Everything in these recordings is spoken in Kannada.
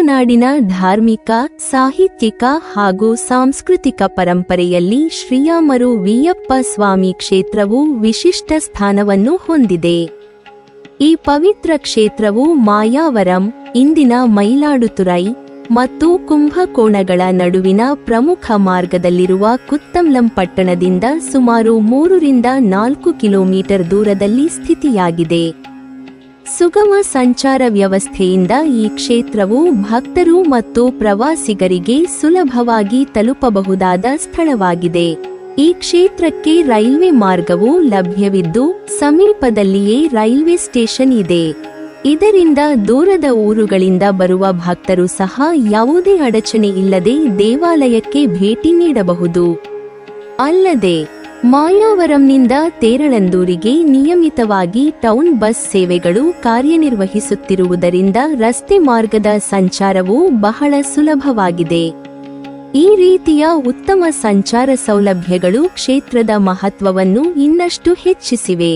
ತಮಿಳುನಾಡಿನ ಧಾರ್ಮಿಕ, ಸಾಹಿತ್ಯಿಕ ಹಾಗೂ ಸಾಂಸ್ಕೃತಿಕ ಪರಂಪರೆಯಲ್ಲಿ ಶ್ರೀಯಾಮರು ವೀಯಪ್ಪ ಸ್ವಾಮಿ ಕ್ಷೇತ್ರವು ವಿಶಿಷ್ಟ ಸ್ಥಾನವನ್ನು ಹೊಂದಿದೆ. ಈ ಪವಿತ್ರ ಕ್ಷೇತ್ರವು ಮಾಯಾವರಂ, ಇಂದಿನ ಮಯಿಲಾಡುತುರೈ ಮತ್ತು ಕುಂಭಕೋಣಗಳ ನಡುವಿನ ಪ್ರಮುಖ ಮಾರ್ಗದಲ್ಲಿರುವ ಕುತ್ತಂಲಂ ಪಟ್ಟಣದಿಂದ ಸುಮಾರು 3-4 ಕಿಲೋಮೀಟರ್ ದೂರದಲ್ಲಿ ಸ್ಥಿತಿಯಾಗಿದೆ. ಸುಗಮ ಸಂಚಾರ ವ್ಯವಸ್ಥೆಯಿಂದ ಈ ಕ್ಷೇತ್ರವು ಭಕ್ತರು ಮತ್ತು ಪ್ರವಾಸಿಗರಿಗೆ ಸುಲಭವಾಗಿ ತಲುಪಬಹುದಾದ ಸ್ಥಳವಾಗಿದೆ. ಈ ಕ್ಷೇತ್ರಕ್ಕೆ ರೈಲ್ವೆ ಮಾರ್ಗವು ಲಭ್ಯವಿದ್ದು, ಸಮೀಪದಲ್ಲಿಯೇ ರೈಲ್ವೆ ಸ್ಟೇಷನ್ ಇದೆ. ಇದರಿಂದ ದೂರದ ಊರುಗಳಿಂದ ಬರುವ ಭಕ್ತರು ಸಹ ಯಾವುದೇ ಅಡಚಣೆ ಇಲ್ಲದೆ ದೇವಾಲಯಕ್ಕೆ ಭೇಟಿ ನೀಡಬಹುದು. ಅಲ್ಲದೆ ಮಾಯಾವರಂನಿಂದ ತೇರಳಂದೂರಿಗೆ ನಿಯಮಿತವಾಗಿ ಟೌನ್ ಬಸ್ ಸೇವೆಗಳು ಕಾರ್ಯನಿರ್ವಹಿಸುತ್ತಿರುವುದರಿಂದ ರಸ್ತೆ ಮಾರ್ಗದ ಸಂಚಾರವು ಬಹಳ ಸುಲಭವಾಗಿದೆ. ಈ ರೀತಿಯ ಉತ್ತಮ ಸಂಚಾರ ಸೌಲಭ್ಯಗಳು ಕ್ಷೇತ್ರದ ಮಹತ್ವವನ್ನು ಇನ್ನಷ್ಟು ಹೆಚ್ಚಿಸಿವೆ.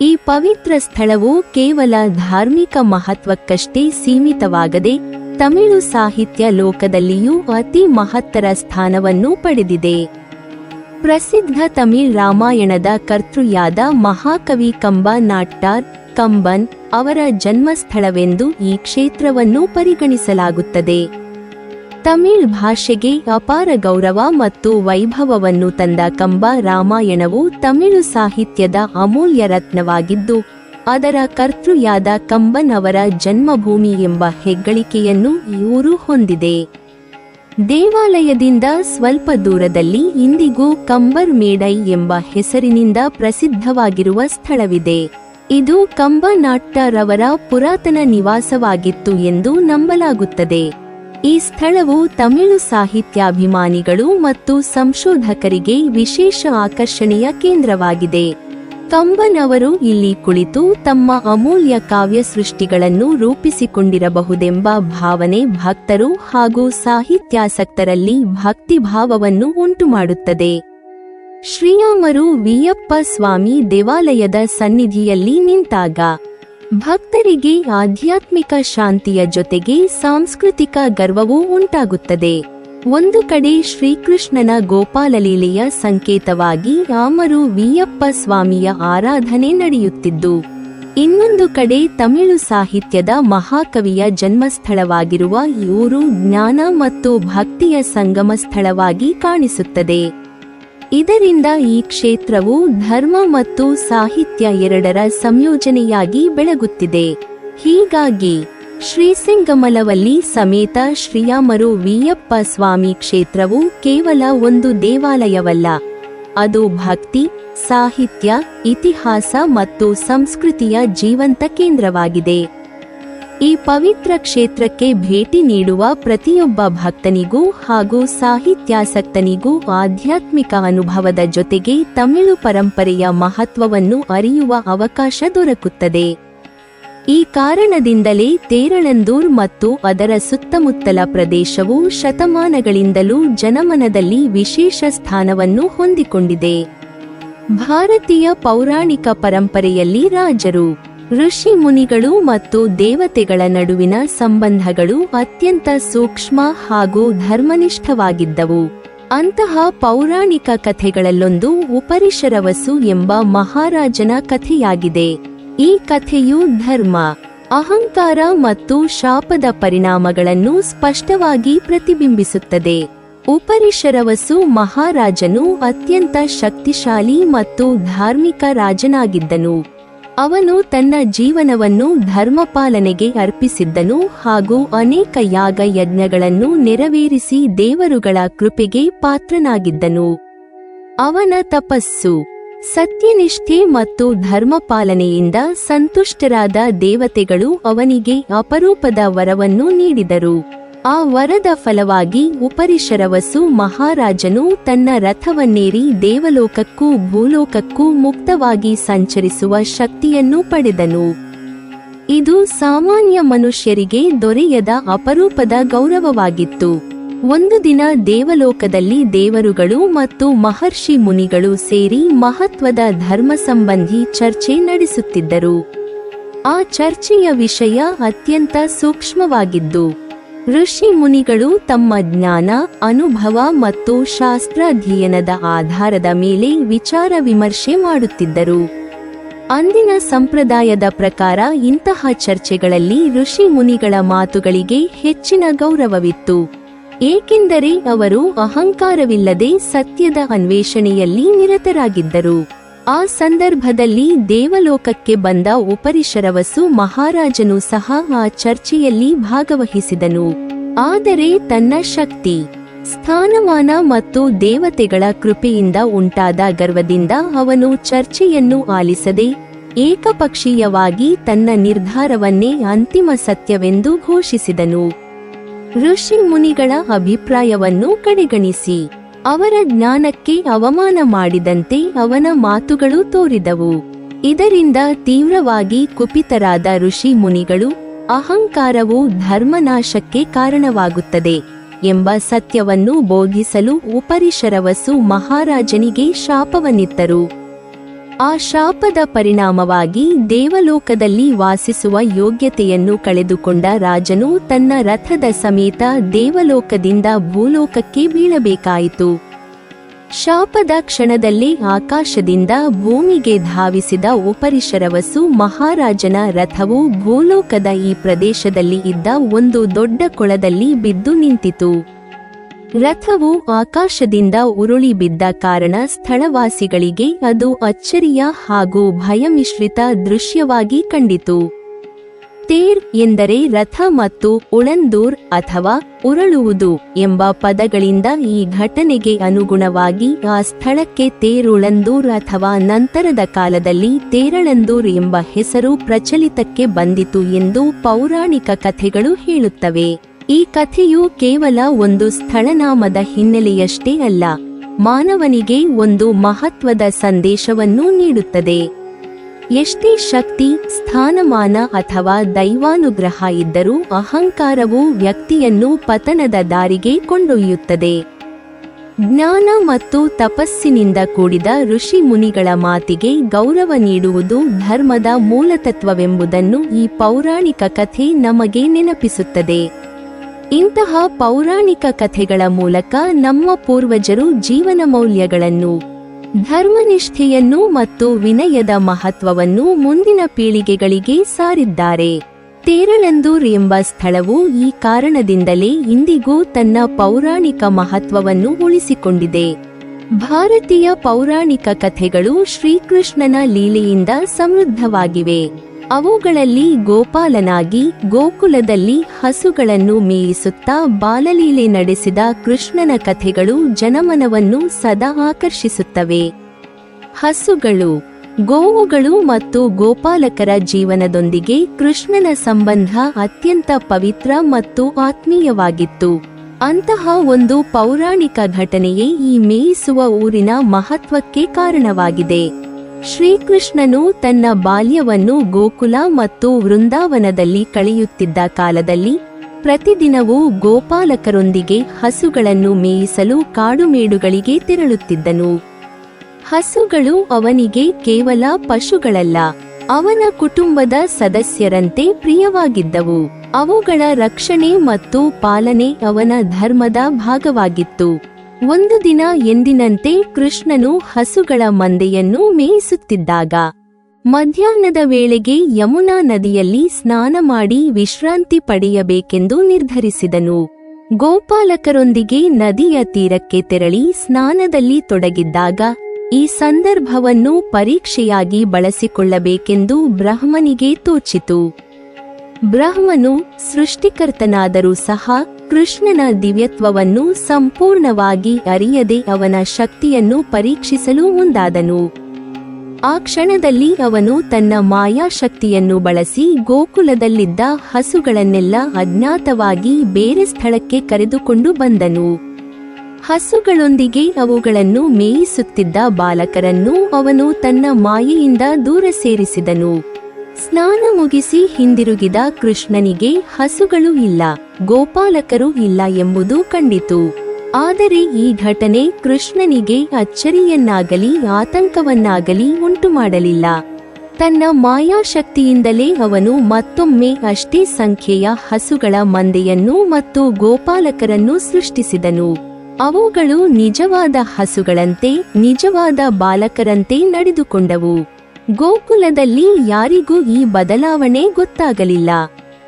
ಈ ಪವಿತ್ರ ಸ್ಥಳವು ಕೇವಲ ಧಾರ್ಮಿಕ ಮಹತ್ವಕ್ಕಷ್ಟೇ ಸೀಮಿತವಾಗದೆ ತಮಿಳು ಸಾಹಿತ್ಯ ಲೋಕದಲ್ಲಿಯೂ ಅತಿ ಮಹತ್ತರ ಸ್ಥಾನವನ್ನು ಪಡೆದಿದೆ. ಪ್ರಸಿದ್ಧ ತಮಿಳ್ ರಾಮಾಯಣದ ಕರ್ತೃಯಾದ ಮಹಾಕವಿ ಕಂಬ ನಾಟ್ಟಾರ್ ಕಂಬನ್ ಅವರ ಜನ್ಮಸ್ಥಳವೆಂದು ಈ ಕ್ಷೇತ್ರವನ್ನು ಪರಿಗಣಿಸಲಾಗುತ್ತದೆ. ತಮಿಳ್ ಭಾಷೆಗೆ ಅಪಾರ ಗೌರವ ಮತ್ತು ವೈಭವವನ್ನು ತಂದ ಕಂಬ ರಾಮಾಯಣವು ತಮಿಳು ಸಾಹಿತ್ಯದ ಅಮೂಲ್ಯ ರತ್ನವಾಗಿದ್ದು, ಅದರ ಕರ್ತೃಯಾದ ಕಂಬನ್ ಅವರ ಜನ್ಮಭೂಮಿ ಎಂಬ ಹೆಗ್ಗಳಿಕೆಯನ್ನು ಈ ಊರು ಹೊಂದಿದೆ. ದೇವಾಲಯದಿಂದ ಸ್ವಲ್ಪ ದೂರದಲ್ಲಿ ಇಂದಿಗೂ ಕಂಬರ್ ಮೇಡೈ ಎಂಬ ಹೆಸರಿನಿಂದ ಪ್ರಸಿದ್ಧವಾಗಿರುವ ಸ್ಥಳವಿದೆ. ಇದು ಕಂಬ ನಾಟ್ಟಾರವರ ಪುರಾತನ ನಿವಾಸವಾಗಿತ್ತು ಎಂದು ನಂಬಲಾಗುತ್ತದೆ. ಈ ಸ್ಥಳವು ತಮಿಳು ಸಾಹಿತ್ಯಾಭಿಮಾನಿಗಳು ಮತ್ತು ಸಂಶೋಧಕರಿಗೆ ವಿಶೇಷ ಆಕರ್ಷಣೆಯ ಕೇಂದ್ರವಾಗಿದೆ. ಕಂಬನ್ ಅವರು ಇಲ್ಲಿ ಕುಳಿತು ತಮ್ಮ ಅಮೂಲ್ಯ ಕಾವ್ಯ ಸೃಷ್ಟಿಗಳನ್ನು ರೂಪಿಸಿಕೊಂಡಿರಬಹುದೆಂಬ ಭಾವನೆ ಭಕ್ತರು ಹಾಗೂ ಸಾಹಿತ್ಯಾಸಕ್ತರಲ್ಲಿ ಭಕ್ತಿಭಾವವನ್ನು ಉಂಟುಮಾಡುತ್ತದೆ. ಶ್ರೀಯಾಮರು ವೀಯಪ್ಪ ಸ್ವಾಮಿ ದೇವಾಲಯದ ಸನ್ನಿಧಿಯಲ್ಲಿ ನಿಂತಾಗ ಭಕ್ತರಿಗೆ ಆಧ್ಯಾತ್ಮಿಕ ಶಾಂತಿಯ ಜೊತೆಗೆ ಸಾಂಸ್ಕೃತಿಕ ಗರ್ವವೂ ಉಂಟಾಗುತ್ತದೆ. ಒಂದು ಕಡೆ ಶ್ರೀಕೃಷ್ಣನ ಗೋಪಾಲಲೀಲೆಯ ಸಂಕೇತವಾಗಿ ರಾಮರು ವೀಯಪ್ಪ ಸ್ವಾಮಿಯ ಆರಾಧನೆ ನಡೆಯುತ್ತಿದ್ದು, ಇನ್ನೊಂದು ಕಡೆ ತಮಿಳು ಸಾಹಿತ್ಯದ ಮಹಾಕವಿಯ ಜನ್ಮಸ್ಥಳವಾಗಿರುವ ಈ ಊರು ಜ್ಞಾನ ಮತ್ತು ಭಕ್ತಿಯ ಸಂಗಮ ಸ್ಥಳವಾಗಿ ಕಾಣಿಸುತ್ತದೆ. ಇದರಿಂದ ಈ ಕ್ಷೇತ್ರವು ಧರ್ಮ ಮತ್ತು ಸಾಹಿತ್ಯ ಎರಡರ ಸಂಯೋಜನೆಯಾಗಿ ಬೆಳಗುತ್ತಿದೆ. ಹೀಗಾಗಿ ಶ್ರೀಸಿಂಗಮಲವಲ್ಲಿ ಸಮೇತ ಶ್ರೀಯಾಮರು ವೀಯಪ್ಪ ಸ್ವಾಮಿ ಕ್ಷೇತ್ರವು ಕೇವಲ ಒಂದು ದೇವಾಲಯವಲ್ಲ, ಅದು ಭಕ್ತಿ, ಸಾಹಿತ್ಯ, ಇತಿಹಾಸ ಮತ್ತು ಸಂಸ್ಕೃತಿಯ ಜೀವಂತ ಕೇಂದ್ರವಾಗಿದೆ. ಈ ಪವಿತ್ರ ಕ್ಷೇತ್ರಕ್ಕೆ ಭೇಟಿ ನೀಡುವ ಪ್ರತಿಯೊಬ್ಬ ಭಕ್ತನಿಗೂ ಹಾಗೂ ಸಾಹಿತ್ಯಾಸಕ್ತನಿಗೂ ಆಧ್ಯಾತ್ಮಿಕ ಅನುಭವದ ಜೊತೆಗೆ ತಮಿಳು ಪರಂಪರೆಯ ಮಹತ್ವವನ್ನು ಅರಿಯುವ ಅವಕಾಶ ದೊರಕುತ್ತದೆ. ಈ ಕಾರಣದಿಂದಲೇ ತೇರಳಂದೂರ್ ಮತ್ತು ಅದರ ಸುತ್ತಮುತ್ತಲ ಪ್ರದೇಶವು ಶತಮಾನಗಳಿಂದಲೂ ಜನಮನದಲ್ಲಿ ವಿಶೇಷ ಸ್ಥಾನವನ್ನು ಹೊಂದಿಕೊಂಡಿದೆ. ಭಾರತೀಯ ಪೌರಾಣಿಕ ಪರಂಪರೆಯಲ್ಲಿ ರಾಜರು, ಋಷಿ ಮುನಿಗಳು ಮತ್ತು ದೇವತೆಗಳ ನಡುವಿನ ಸಂಬಂಧಗಳು ಅತ್ಯಂತ ಸೂಕ್ಷ್ಮ ಹಾಗೂ ಧರ್ಮನಿಷ್ಠವಾಗಿದ್ದವು. ಅಂತಹ ಪೌರಾಣಿಕ ಕಥೆಗಳಲ್ಲೊಂದು ಉಪರಿಶರವಸು ಎಂಬ ಮಹಾರಾಜನ ಕಥೆಯಾಗಿದೆ. ಈ ಕಥೆಯು ಧರ್ಮ, ಅಹಂಕಾರ ಮತ್ತು ಶಾಪದ ಪರಿಣಾಮಗಳನ್ನು ಸ್ಪಷ್ಟವಾಗಿ ಪ್ರತಿಬಿಂಬಿಸುತ್ತದೆ. ಉಪರಿಶರವಸು ಮಹಾರಾಜನು ಅತ್ಯಂತ ಶಕ್ತಿಶಾಲಿ ಮತ್ತು ಧಾರ್ಮಿಕ ರಾಜನಾಗಿದ್ದನು. ಅವನು ತನ್ನ ಜೀವನವನ್ನು ಧರ್ಮಪಾಲನೆಗೆ ಅರ್ಪಿಸಿದ್ದನು ಹಾಗೂ ಅನೇಕ ಯಾಗ ಯಜ್ಞಗಳನ್ನು ನೆರವೇರಿಸಿ ದೇವರುಗಳ ಕೃಪೆಗೆ ಪಾತ್ರನಾಗಿದ್ದನು. ಅವನ ತಪಸ್ಸು, ಸತ್ಯನಿಷ್ಠೆ ಮತ್ತು ಧರ್ಮಪಾಲನೆಯಿಂದ ಸಂತುಷ್ಟರಾದ ದೇವತೆಗಳು ಅವನಿಗೆ ಅಪರೂಪದ ವರವನ್ನು ನೀಡಿದರು. ಆ ವರದ ಫಲವಾಗಿ ಉಪರಿಶರವಸು ಮಹಾರಾಜನು ತನ್ನ ರಥವನ್ನೇರಿ ದೇವಲೋಕಕ್ಕೂ ಭೂಲೋಕಕ್ಕೂ ಮುಕ್ತವಾಗಿ ಸಂಚರಿಸುವ ಶಕ್ತಿಯನ್ನು ಪಡೆದನು. ಇದು ಸಾಮಾನ್ಯ ಮನುಷ್ಯರಿಗೆ ದೊರೆಯದ ಅಪರೂಪದ ಗೌರವವಾಗಿತ್ತು. ಒಂದು ದಿನ ದೇವಲೋಕದಲ್ಲಿ ದೇವರುಗಳು ಮತ್ತು ಮಹರ್ಷಿ ಮುನಿಗಳು ಸೇರಿ ಮಹತ್ವದ ಧರ್ಮ ಸಂಬಂಧಿ ಚರ್ಚೆ ನಡೆಸುತ್ತಿದ್ದರು. ಆ ಚರ್ಚೆಯ ವಿಷಯ ಅತ್ಯಂತ ಸೂಕ್ಷ್ಮವಾಗಿದ್ದು, ಋಷಿ ಮುನಿಗಳು ತಮ್ಮ ಜ್ಞಾನ, ಅನುಭವ ಮತ್ತು ಶಾಸ್ತ್ರಾಧ್ಯಯನದ ಆಧಾರದ ಮೇಲೆ ವಿಚಾರ ವಿಮರ್ಶೆ ಮಾಡುತ್ತಿದ್ದರು. ಅಂದಿನ ಸಂಪ್ರದಾಯದ ಪ್ರಕಾರ ಇಂತಹ ಚರ್ಚೆಗಳಲ್ಲಿ ಋಷಿ ಮುನಿಗಳ ಮಾತುಗಳಿಗೆ ಹೆಚ್ಚಿನ ಗೌರವವಿತ್ತು, ಏಕೆಂದರೆ ಅವರು ಅಹಂಕಾರವಿಲ್ಲದೆ ಸತ್ಯದ ಅನ್ವೇಷಣೆಯಲ್ಲಿ ನಿರತರಾಗಿದ್ದರು. ಆ ಸಂದರ್ಭದಲ್ಲಿ ದೇವಲೋಕಕ್ಕೆ ಬಂದ ಉಪರಿಶರವಸು ಮಹಾರಾಜನು ಸಹ ಆ ಚರ್ಚೆಯಲ್ಲಿ ಭಾಗವಹಿಸಿದನು. ಆದರೆ ತನ್ನ ಶಕ್ತಿ, ಸ್ಥಾನಮಾನ ಮತ್ತು ದೇವತೆಗಳ ಕೃಪೆಯಿಂದ ಉಂಟಾದ ಗರ್ವದಿಂದ ಅವನು ಚರ್ಚೆಯನ್ನು ಆಲಿಸದೆ ಏಕಪಕ್ಷೀಯವಾಗಿ ತನ್ನ ನಿರ್ಧಾರವನ್ನೇ ಅಂತಿಮ ಸತ್ಯವೆಂದು ಘೋಷಿಸಿದನು. ಋಷಿ ಮುನಿಗಳ ಅಭಿಪ್ರಾಯವನ್ನು ಕಡೆಗಣಿಸಿ ಅವರ ಜ್ಞಾನಕ್ಕೆ ಅವಮಾನ ಮಾಡಿದಂತೆ ಅವನ ಮಾತುಗಳು ತೋರಿದವು. ಇದರಿಂದ ತೀವ್ರವಾಗಿ ಕುಪಿತರಾದ ಋಷಿ ಮುನಿಗಳು ಅಹಂಕಾರವು ಧರ್ಮನಾಶಕ್ಕೆ ಕಾರಣವಾಗುತ್ತದೆ ಎಂಬ ಸತ್ಯವನ್ನು ಬೋಧಿಸಲು ಉಪರಿಶರವಸು ಮಹಾರಾಜನಿಗೆ ಶಾಪವನ್ನಿತ್ತರು. ಆ ಶಾಪದ ಪರಿಣಾಮವಾಗಿ ದೇವಲೋಕದಲ್ಲಿ ವಾಸಿಸುವ ಯೋಗ್ಯತೆಯನ್ನು ಕಳೆದುಕೊಂಡ ರಾಜನು ತನ್ನ ರಥದ ಸಮೇತ ದೇವಲೋಕದಿಂದ ಭೂಲೋಕಕ್ಕೆ ಬೀಳಬೇಕಾಯಿತು. ಶಾಪದ ಕ್ಷಣದಲ್ಲಿ ಆಕಾಶದಿಂದ ಭೂಮಿಗೆ ಧಾವಿಸಿದ ಉಪರಿಶರವಸು ಮಹಾರಾಜನ ರಥವು ಭೂಲೋಕದ ಈ ಪ್ರದೇಶದಲ್ಲಿ ಇದ್ದ ಒಂದು ದೊಡ್ಡ ಕೊಳದಲ್ಲಿ ಬಿದ್ದು ನಿಂತಿತು. ರಥವು ಆಕಾಶದಿಂದ ಉರುಳಿ ಬಿದ್ದ ಕಾರಣ ಸ್ಥಳವಾಸಿಗಳಿಗೆ ಅದು ಅಚ್ಚರಿಯ ಹಾಗೂ ಭಯಮಿಶ್ರಿತ ದೃಶ್ಯವಾಗಿ ಕಂಡಿತು. ತೇರ್ ಎಂದರೆ ರಥ ಮತ್ತು ಉಳಂದೂರ್ ಅಥವಾ ಉರುಳುವುದು ಎಂಬ ಪದಗಳಿಂದ ಈ ಘಟನೆಗೆ ಅನುಗುಣವಾಗಿ ಆ ಸ್ಥಳಕ್ಕೆ ತೇರುಳಂದೂರ್ ಅಥವಾ ನಂತರದ ಕಾಲದಲ್ಲಿ ತೇರಳಂದೂರ್ ಎಂಬ ಹೆಸರು ಪ್ರಚಲಿತಕ್ಕೆ ಬಂದಿತು ಎಂದು ಪೌರಾಣಿಕ ಕಥೆಗಳು ಹೇಳುತ್ತವೆ. ಈ ಕಥೆಯು ಕೇವಲ ಒಂದು ಸ್ಥಳನಾಮದ ಹಿನ್ನೆಲೆಯಷ್ಟೇ ಅಲ್ಲ, ಮಾನವನಿಗೆ ಒಂದು ಮಹತ್ವದ ಸಂದೇಶವನ್ನು ನೀಡುತ್ತದೆ. ಎಷ್ಟೇ ಶಕ್ತಿ, ಸ್ಥಾನಮಾನ ಅಥವಾ ದೈವಾನುಗ್ರಹ ಇದ್ದರೂ ಅಹಂಕಾರವು ವ್ಯಕ್ತಿಯನ್ನು ಪತನದ ದಾರಿಗೆ ಕೊಂಡೊಯ್ಯುತ್ತದೆ. ಜ್ಞಾನ ಮತ್ತು ತಪಸ್ಸಿನಿಂದ ಕೂಡಿದ ಋಷಿ ಮುನಿಗಳ ಮಾತಿಗೆ ಗೌರವ ನೀಡುವುದು ಧರ್ಮದ ಮೂಲತತ್ವವೆಂಬುದನ್ನು ಈ ಪೌರಾಣಿಕ ಕಥೆ ನಮಗೆ ನೆನಪಿಸುತ್ತದೆ. ಇಂತಹ ಪೌರಾಣಿಕ ಕಥೆಗಳ ಮೂಲಕ ನಮ್ಮ ಪೂರ್ವಜರು ಜೀವನ ಮೌಲ್ಯಗಳನ್ನು, ಧರ್ಮನಿಷ್ಠೆಯನ್ನು ಮತ್ತು ವಿನಯದ ಮಹತ್ವವನ್ನು ಮುಂದಿನ ಪೀಳಿಗೆಗಳಿಗೆ ಸಾರಿದ್ದಾರೆ. ತೇರಳಂದೂರ್ ಎಂಬ ಸ್ಥಳವು ಈ ಕಾರಣದಿಂದಲೇ ಇಂದಿಗೂ ತನ್ನ ಪೌರಾಣಿಕ ಮಹತ್ವವನ್ನು ಉಳಿಸಿಕೊಂಡಿದೆ. ಭಾರತೀಯ ಪೌರಾಣಿಕ ಕಥೆಗಳು ಶ್ರೀಕೃಷ್ಣನ ಲೀಲೆಯಿಂದ ಸಮೃದ್ಧವಾಗಿವೆ. ಅವುಗಳಲ್ಲಿ ಗೋಪಾಲನಾಗಿ ಗೋಕುಲದಲ್ಲಿ ಹಸುಗಳನ್ನು ಮೇಯಿಸುತ್ತಾ ಬಾಲಲೀಲೆ ನಡೆಸಿದ ಕೃಷ್ಣನ ಕಥೆಗಳು ಜನಮನವನ್ನು ಸದಾ ಆಕರ್ಷಿಸುತ್ತವೆ. ಹಸುಗಳು, ಗೋವುಗಳು ಮತ್ತು ಗೋಪಾಲಕರ ಜೀವನದೊಂದಿಗೆ ಕೃಷ್ಣನ ಸಂಬಂಧ ಅತ್ಯಂತ ಪವಿತ್ರ ಮತ್ತು ಆತ್ಮೀಯವಾಗಿತ್ತು. ಅಂತಹ ಒಂದು ಪೌರಾಣಿಕ ಘಟನೆಯೇ ಈ ಮೇಯಿಸುವ ಊರಿನ ಮಹತ್ವಕ್ಕೆ ಕಾರಣವಾಗಿದೆ. ಶ್ರೀಕೃಷ್ಣನು ತನ್ನ ಬಾಲ್ಯವನ್ನು ಗೋಕುಲ ಮತ್ತು ವೃಂದಾವನದಲ್ಲಿ ಕಳೆಯುತ್ತಿದ್ದ ಕಾಲದಲ್ಲಿ ಪ್ರತಿದಿನವೂ ಗೋಪಾಲಕರೊಂದಿಗೆ ಹಸುಗಳನ್ನು ಮೇಯಿಸಲು ಕಾಡುಮೇಡುಗಳಿಗೆ ತೆರಳುತ್ತಿದ್ದನು. ಹಸುಗಳು ಅವನಿಗೆ ಕೇವಲ ಪಶುಗಳಲ್ಲ, ಅವನ ಕುಟುಂಬದ ಸದಸ್ಯರಂತೆ ಪ್ರಿಯವಾಗಿದ್ದವು. ಅವುಗಳ ರಕ್ಷಣೆ ಮತ್ತು ಪಾಲನೆ ಅವನ ಧರ್ಮದ ಭಾಗವಾಗಿತ್ತು. ಒಂದು ದಿನ ಎಂದಿನಂತೆ ಕೃಷ್ಣನು ಹಸುಗಳ ಮಂದೆಯನ್ನು ಮೇಯಿಸುತ್ತಿದ್ದಾಗ ಮಧ್ಯಾಹ್ನದ ವೇಳೆಗೆ ಯಮುನಾ ನದಿಯಲ್ಲಿ ಸ್ನಾನ ಮಾಡಿ ವಿಶ್ರಾಂತಿ ಪಡೆಯಬೇಕೆಂದು ನಿರ್ಧರಿಸಿದನು. ಗೋಪಾಲಕರೊಂದಿಗೆ ನದಿಯ ತೀರಕ್ಕೆ ತೆರಳಿ ಸ್ನಾನದಲ್ಲಿ ತೊಡಗಿದ್ದಾಗ ಈ ಸಂದರ್ಭವನ್ನು ಪರೀಕ್ಷೆಯಾಗಿ ಬಳಸಿಕೊಳ್ಳಬೇಕೆಂದು ಬ್ರಹ್ಮನಿಗೆ ತೋಚಿತು. ಬ್ರಹ್ಮನು ಸೃಷ್ಟಿಕರ್ತನಾದರೂ ಸಹ ಕೃಷ್ಣನ ದಿವ್ಯತ್ವವನ್ನು ಸಂಪೂರ್ಣವಾಗಿ ಅರಿಯದೆ ಅವನ ಶಕ್ತಿಯನ್ನು ಪರೀಕ್ಷಿಸಲು ಮುಂದಾದನು. ಆ ಕ್ಷಣದಲ್ಲಿ ಅವನು ತನ್ನ ಮಾಯಾಶಕ್ತಿಯನ್ನು ಬಳಸಿ ಗೋಕುಲದಲ್ಲಿದ್ದ ಹಸುಗಳನ್ನೆಲ್ಲ ಅಜ್ಞಾತವಾಗಿ ಬೇರೆ ಸ್ಥಳಕ್ಕೆ ಕರೆದುಕೊಂಡು ಬಂದನು. ಹಸುಗಳೊಂದಿಗೆ ಅವುಗಳನ್ನು ಮೇಯಿಸುತ್ತಿದ್ದ ಬಾಲಕರನ್ನು ಅವನು ತನ್ನ ಮಾಯೆಯಿಂದ ದೂರ ಸೇರಿಸಿದನು. ಸ್ನಾನ ಮುಗಿಸಿ ಹಿಂದಿರುಗಿದ ಕೃಷ್ಣನಿಗೆ ಹಸುಗಳು ಇಲ್ಲ, ಗೋಪಾಲಕರು ಇಲ್ಲ ಎಂಬುದು ಕಂಡಿತು. ಆದರೆ ಈ ಘಟನೆ ಕೃಷ್ಣನಿಗೆ ಅಚ್ಚರಿಯನ್ನಾಗಲಿ ಆತಂಕವನ್ನಾಗಲಿ ಉಂಟುಮಾಡಲಿಲ್ಲ. ತನ್ನ ಮಾಯಾಶಕ್ತಿಯಿಂದಲೇ ಅವನು ಮತ್ತೊಮ್ಮೆ ಅಷ್ಟೇ ಸಂಖ್ಯೆಯ ಹಸುಗಳ ಮಂದೆಯನ್ನು ಮತ್ತು ಗೋಪಾಲಕರನ್ನು ಸೃಷ್ಟಿಸಿದನು. ಅವುಗಳು ನಿಜವಾದ ಹಸುಗಳಂತೆ, ನಿಜವಾದ ಬಾಲಕರಂತೆ ನಡೆದುಕೊಂಡವು. ಗೋಕುಲದಲ್ಲಿ ಯಾರಿಗೂ ಈ ಬದಲಾವಣೆ ಗೊತ್ತಾಗಲಿಲ್ಲ.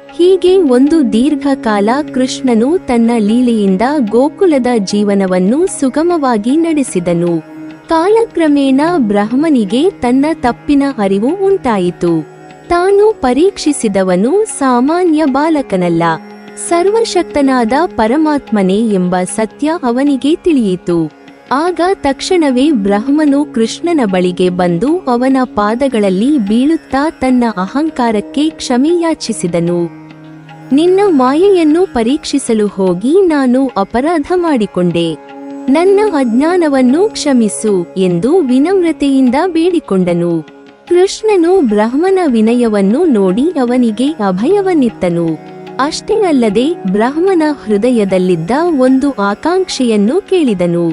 ಹೀಗೆ ಒಂದು ದೀರ್ಘಕಾಲ ಕೃಷ್ಣನು ತನ್ನ ಲೀಲೆಯಿಂದ ಗೋಕುಲದ ಜೀವನವನ್ನು ಸುಗಮವಾಗಿ ನಡೆಸಿದನು. ಕಾಲಕ್ರಮೇಣ ಬ್ರಹ್ಮನಿಗೆ ತನ್ನ ತಪ್ಪಿನ ಅರಿವು ಉಂಟಾಯಿತು. ತಾನು ಪರೀಕ್ಷಿಸಿದವನು ಸಾಮಾನ್ಯ ಬಾಲಕನಲ್ಲ, ಸರ್ವಶಕ್ತನಾದ ಪರಮಾತ್ಮನೇ ಎಂಬ ಸತ್ಯ ಅವನಿಗೆ ತಿಳಿಯಿತು. ಆಗ ತಕ್ಷಣವೇ ಬ್ರಹ್ಮನು ಕೃಷ್ಣನ ಬಳಿಗೆ ಬಂದು ಅವನ ಪಾದಗಳಲ್ಲಿ ಬೀಳುತ್ತಾ ತನ್ನ ಅಹಂಕಾರಕ್ಕೆ ಕ್ಷಮೆಯಾಚಿಸಿದನು. ನಿನ್ನ ಮಾಯೆಯನ್ನು ಪರೀಕ್ಷಿಸಲು ಹೋಗಿ ನಾನು ಅಪರಾಧ ಮಾಡಿಕೊಂಡೆ. ನನ್ನ ಅಜ್ಞಾನವನ್ನು ಕ್ಷಮಿಸು ಎಂದು ವಿನಮ್ರತೆಯಿಂದ ಬೇಡಿಕೊಂಡನು. ಕೃಷ್ಣನು ಬ್ರಹ್ಮನ ವಿನಯವನ್ನು ನೋಡಿ ಅವನಿಗೆ ಅಭಯವನ್ನಿತ್ತನು. ಅಷ್ಟೇ ಅಲ್ಲದೆ ಬ್ರಹ್ಮನ ಹೃದಯದಲ್ಲಿದ್ದ ಒಂದು ಆಕಾಂಕ್ಷೆಯನ್ನು ಕೇಳಿದನು.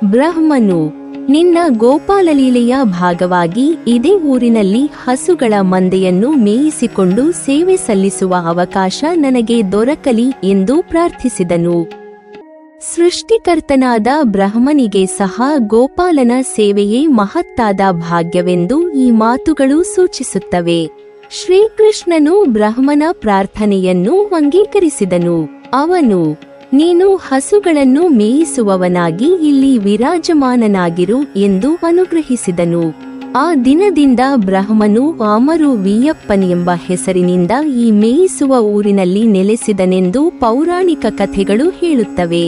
ಬ್ರಹ್ಮನು, ನಿನ್ನ ಗೋಪಾಲಲೀಲೆಯ ಭಾಗವಾಗಿ ಇದೇ ಊರಿನಲ್ಲಿ ಹಸುಗಳ ಮಂದೆಯನ್ನು ಮೇಯಿಸಿಕೊಂಡು ಸೇವೆ ಸಲ್ಲಿಸುವ ಅವಕಾಶ ನನಗೆ ದೊರಕಲಿ ಎಂದು ಪ್ರಾರ್ಥಿಸಿದನು. ಸೃಷ್ಟಿಕರ್ತನಾದ ಬ್ರಹ್ಮನಿಗೆ ಸಹ ಗೋಪಾಲನ ಸೇವೆಯೇ ಮಹತ್ತಾದ ಭಾಗ್ಯವೆಂದು ಈ ಮಾತುಗಳು ಸೂಚಿಸುತ್ತವೆ. ಶ್ರೀಕೃಷ್ಣನು ಬ್ರಹ್ಮನ ಪ್ರಾರ್ಥನೆಯನ್ನು ಅಂಗೀಕರಿಸಿದನು. ಅವನು, ನೀನು ಹಸುಗಳನ್ನು ಮೇಯಿಸುವವನಾಗಿ ಇಲ್ಲಿ ವಿರಾಜಮಾನನಾಗಿರು ಎಂದು ಅನುಗ್ರಹಿಸಿದನು. ಆ ದಿನದಿಂದ ಬ್ರಹ್ಮನು ಆಮರು ವೀಯಪ್ಪನ್ ಎಂಬ ಹೆಸರಿನಿಂದ ಈ ಮೇಯಿಸುವ ಊರಿನಲ್ಲಿ ನೆಲೆಸಿದನೆಂದು ಪೌರಾಣಿಕ ಕಥೆಗಳು ಹೇಳುತ್ತವೆ.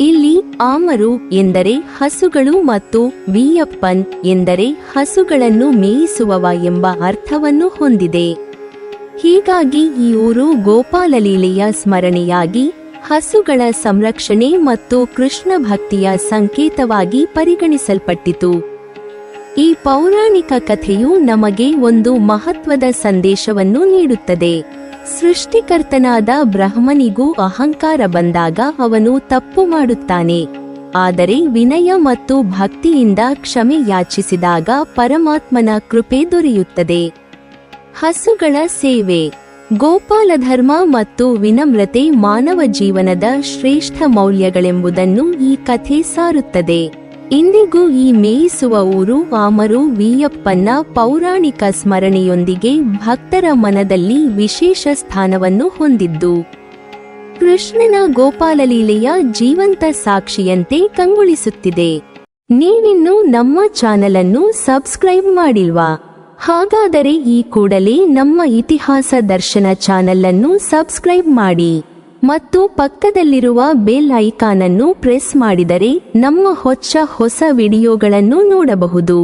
ಇಲ್ಲಿ ಆಮರು ಎಂದರೆ ಹಸುಗಳು ಮತ್ತು ವೀಯಪ್ಪನ್ ಎಂದರೆ ಹಸುಗಳನ್ನು ಮೇಯಿಸುವವ ಎಂಬ ಅರ್ಥವನ್ನು ಹೊಂದಿದೆ. ಹೀಗಾಗಿ ಈ ಊರು ಗೋಪಾಲಲೀಲೆಯ ಸ್ಮರಣೆಯಾಗಿ, ಹಸುಗಳ ಸಂರಕ್ಷಣೆ ಮತ್ತು ಕೃಷ್ಣ ಭಕ್ತಿಯ ಸಂಕೇತವಾಗಿ ಪರಿಗಣಿಸಲ್ಪಟ್ಟಿತು. ಈ ಪೌರಾಣಿಕ ಕಥೆಯು ನಮಗೆ ಒಂದು ಮಹತ್ವದ ಸಂದೇಶವನ್ನು ನೀಡುತ್ತದೆ. ಸೃಷ್ಟಿಕರ್ತನಾದ ಬ್ರಹ್ಮನಿಗೂ ಅಹಂಕಾರ ಬಂದಾಗ ಅವನು ತಪ್ಪು ಮಾಡುತ್ತಾನೆ. ಆದರೆ ವಿನಯ ಮತ್ತು ಭಕ್ತಿಯಿಂದ ಕ್ಷಮೆ ಯಾಚಿಸಿದಾಗ ಪರಮಾತ್ಮನ ಕೃಪೆ ದೊರೆಯುತ್ತದೆ. ಹಸುಗಳ ಸೇವೆ, ಗೋಪಾಲಧರ್ಮ ಮತ್ತು ವಿನಮ್ರತೆ ಮಾನವ ಜೀವನದ ಶ್ರೇಷ್ಠ ಮೌಲ್ಯಗಳೆಂಬುದನ್ನು ಈ ಕಥೆ ಸಾರುತ್ತದೆ. ಇಂದಿಗೂ ಈ ಮೇಯಿಸುವ ಊರು ಆಮರು ವೀಯಪ್ಪನ ಪೌರಾಣಿಕ ಸ್ಮರಣೆಯೊಂದಿಗೆ ಭಕ್ತರ ಮನದಲ್ಲಿ ವಿಶೇಷ ಸ್ಥಾನವನ್ನು ಹೊಂದಿದ್ದು, ಕೃಷ್ಣನ ಗೋಪಾಲಲೀಲೆಯ ಜೀವಂತ ಸಾಕ್ಷಿಯಂತೆ ಕಂಗೊಳಿಸುತ್ತಿದೆ. ನೀವಿನ್ನೂ ನಮ್ಮ ಚಾನಲ್ ಅನ್ನು ಸಬ್ಸ್ಕ್ರೈಬ್ ಮಾಡಿಲ್ವಾ? ಹಾಗಾದರೆ ಈ ಕೂಡಲೇ ನಮ್ಮ ಇತಿಹಾಸ ದರ್ಶನ ಚಾನಲ್ ಅನ್ನು ಸಬ್ಸ್ಕ್ರೈಬ್ ಮಾಡಿ ಮತ್ತು ಪಕ್ಕದಲ್ಲಿರುವ ಬೆಲ್ ಐಕಾನ್ ಅನ್ನು ಪ್ರೆಸ್ ಮಾಡಿದರೆ ನಮ್ಮ ಹೊಸ ವಿಡಿಯೋಗಳನ್ನು ನೋಡಬಹುದು.